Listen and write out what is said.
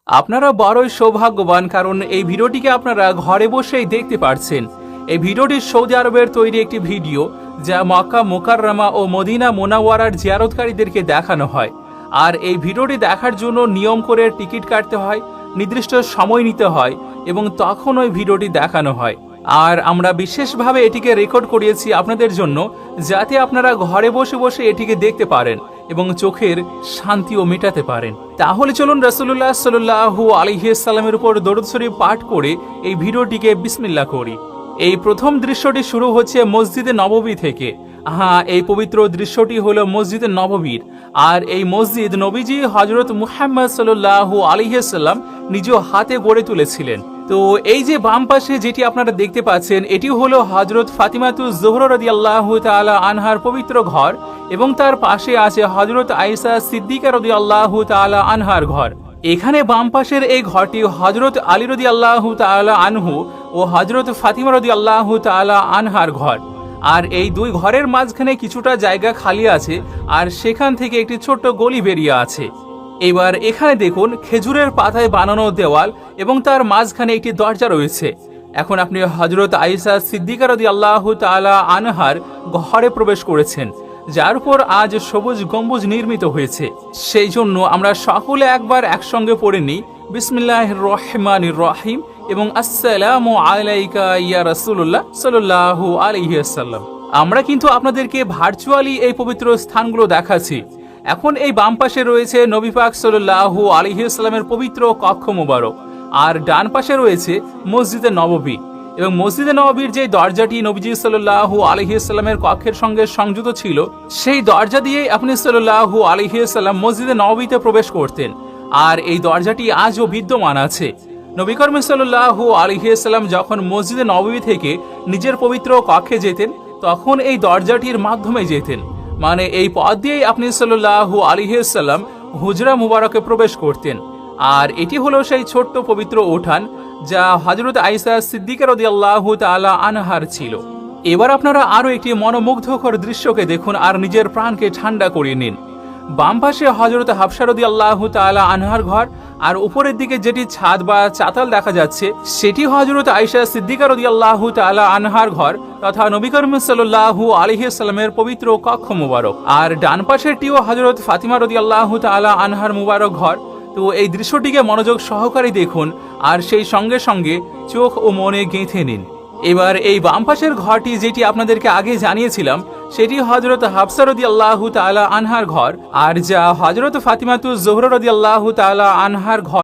আপনারা বড়ই সৌভাগ্যবান, কারণ এই ভিডিওটিকে আপনারা ঘরে বসেই দেখতে পারছেন। এই ভিডিওটি সৌদি আরবের তৈরি একটি ভিডিও, যা মক্কা মুকাররমা ও মদিনা মোনাওয়ারার জিয়ারতকারীদেরকে দেখানো হয়। আর এই ভিডিওটি দেখার জন্য নিয়ম করে টিকিট কাটতে হয়, নির্দিষ্ট সময় নিতে হয় এবং তখন ওই ভিডিওটি দেখানো হয়। আর আমরা বিশেষভাবে এটিকে রেকর্ড করিয়েছি আপনাদের জন্য, যাতে আপনারা ঘরে বসে বসে এটিকে দেখতে পারেন এবং চোখের শান্তিও মেটাতে পারেন। তাহলে চলুন রাসূলুল্লাহ সাল্লাল্লাহু আলাইহি ওয়াসাল্লামের উপর দরুদ শরীফ পাঠ করে এই ভিডিওটিকে বিসমিল্লাহ করি। এই প্রথম দৃশ্যটি শুরু হচ্ছে মসজিদে নববী থেকে। হ্যাঁ, এই পবিত্র দৃশ্যটি হলো মসজিদে নববীর। আর এই মসজিদ নবীজি হযরত মুহাম্মদ সাল্লাল্লাহু আলাইহি ওয়াসাল্লাম নিজ হাতে গড়ে তুলেছিলেন। তো এই যে বাম পাশে যেটি আপনারা দেখতে পাচ্ছেন, এটি হলো হযরত ফাতিমাতুজ জোহরা রাদিয়াল্লাহু তাআলা আনহার পবিত্র ঘর, এবং তার পাশে আছে হযরত আয়েশা সিদ্দিকা রাদিয়াল্লাহু তাআলা আনহার ঘর। এখানে বাম পাশের এই ঘরটি হযরত আলী রাদিয়াল্লাহু তাআলা আনহু ও হযরত ফাতিমা রাদিয়াল্লাহু তাআলা আনহার ঘর। আর এই দুই ঘরের মাঝখানে কিছুটা জায়গা খালি আছে, আর সেখান থেকে একটি ছোট্ট গলি বেরিয়ে আছে। এবার এখানে দেখুন, খেজুরের পাতায় বানানো দেওয়াল এবং তার মাঝখানে একটি দরজা রয়েছে। এখন আপনি হযরত আয়েশা সিদ্দিকা রাদিয়াল্লাহু তাআলা আনহার ঘরে প্রবেশ করেছেন, যার উপর আজ সবুজ গম্বুজ নির্মিত হয়েছে। সেই জন্য আমরা সকলে একবার একসঙ্গে পড়ে নিই বিসমিল্লাহির রহমানির রহিম এবং আসসালামু আলাইকা ইয়া রাসূলুল্লাহ সাল্লাল্লাহু আলাইহি ওয়াসাল্লাম। আমরা কিন্তু আপনাদেরকে ভার্চুয়ালি এই পবিত্র স্থানগুলো দেখাচ্ছি। এখন এই বাম পাশে রয়েছে নবী পাক সাল্লাল্লাহু আলাইহি ওয়াসাল্লামের পবিত্র কক্ষ মোবারক, আর ডান পাশে রয়েছে মসজিদে নববী। এবং মসজিদে নববীর যে দরজাটি নবীজি সাল্লাল্লাহু আলাইহি ওয়াসাল্লামের কক্ষের সঙ্গে সংযুক্ত ছিল, সেই দরজা দিয়েই আপনি সাল্লাল্লাহু আলাইহি ওয়াসাল্লাম মসজিদে নববীতে প্রবেশ করতেন। আর এই দরজাটি আজও বিদ্যমান আছে। নবী করিম সাল্লাল্লাহু আলাইহি ওয়াসাল্লাম যখন মসজিদে নববী থেকে নিজের পবিত্র কক্ষে যেতেন, তখন এই দরজাটির মাধ্যমে যেতেন। মানে এই পথ দিয়েই আপনি সাল্লাল্লাহু আলাইহি ওয়াসাল্লাম হুজরা মুবারকে প্রবেশ করতেন। আর এটি হলো সেই ছোট্ট পবিত্র উঠান, যা হযরত আয়েশা সিদ্দিকা রাদিয়াল্লাহু তাআলা আনহার ছিল। এবার আপনারা আরো একটি মনোমুগ্ধকর দৃশ্যকে দেখুন আর নিজের প্রাণকে ঠান্ডা করিয়ে নিন। বাম পাশে হযরত হাফসা রাদিয়াল্লাহু তাআলা আনহার ঘর, আর উপরের দিকে যেটি ছাদ বা চাতাল দেখা যাচ্ছে, সেটি হযরত আয়েশা সিদ্দিকা রাদিয়াল্লাহু তাআলা আনহার ঘর তথা নবী করিম সাল্লাল্লাহু আলাইহি ওয়াসাল্লামের পবিত্র কক্ষ মোবারক। আর ডান পাশেরটিও হযরত ফাতিমা রাদিয়াল্লাহু তাআলা আনহার মুবারক ঘর। তো এই দৃশ্যটিকে মনোযোগ সহকারে দেখুন আর সেই সঙ্গে সঙ্গে চোখ ও মনে গেঁথে নিন। এবার এই বাম পাশের ঘরটি, যেটি আপনাদেরকে আগে জানিয়েছিলাম, সেটি হযরত হাফসা রাদিয়াল্লাহু তাআলা আনহার ঘর, আর যা হযরত ফাতিমাতুজ জোহরা রাদিয়াল্লাহু তাআলা আনহার ঘর।